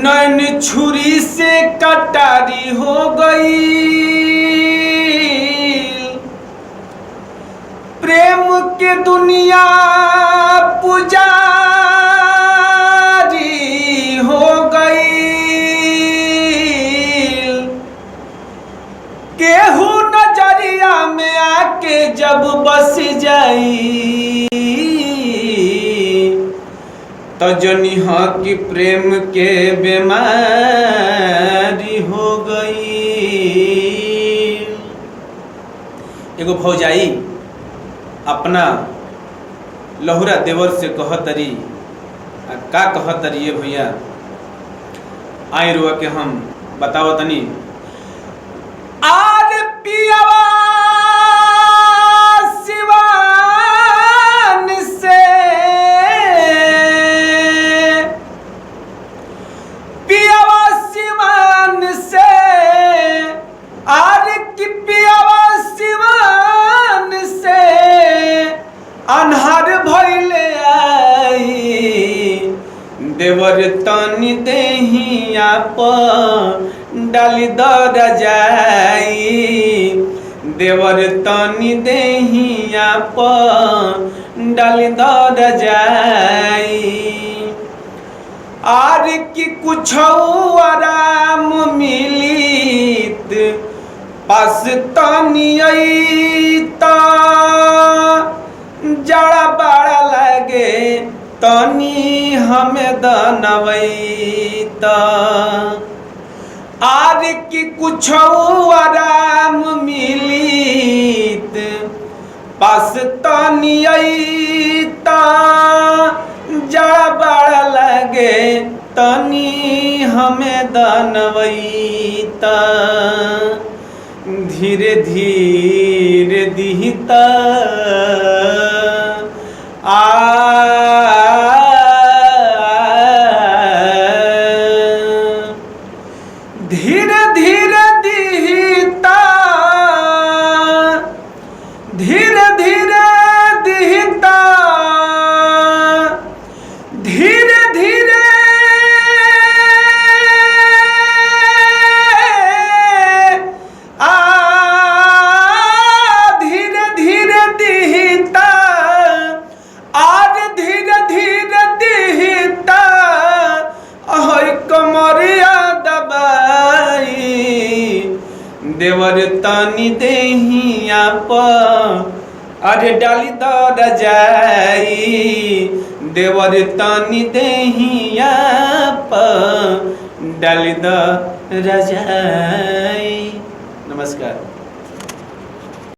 नैन छुरी से कटारी हो गई, प्रेम के दुनिया पुजारी हो गई। केहू नजरिया में आके जब बस जाई तो जनिह कि प्रेम के बीमारी हो गई। एगो भौजाई अपना लहुरा देवर से कहतरी, का कहतरी ये भैया आई रुआ के हम बताओ तनी। आर पियावा सिवान से, पियावा सिवान से, आर की पियावा सिवान से अन्हार भइले आई। देवर तनी देहिया पर डाली दर जाई, देवर तनी देहिया पर डाली दर जाई। आर की कुछ आराम मिलित पास तनी अईता, जड़ा बड़ा लगे तनी हमें दनवैता। आर की कुछ आराम मिलित पास तनी अईता, जड़ा बड़ा लगे तनी हमें दनवैता। धीरे धीरे दिहता धीरे धीरे दिहता, धीरे धीरे दिहता, धीरे धीरे धीरे धीरे दिहता, आज धीरे धीरे दिहता। अहै कमरिया दबाई, देवर तनी देहिया पर अरे डाली दर जाई, देवर तनी देहिया पर डाली दर जाई। नमस्कार।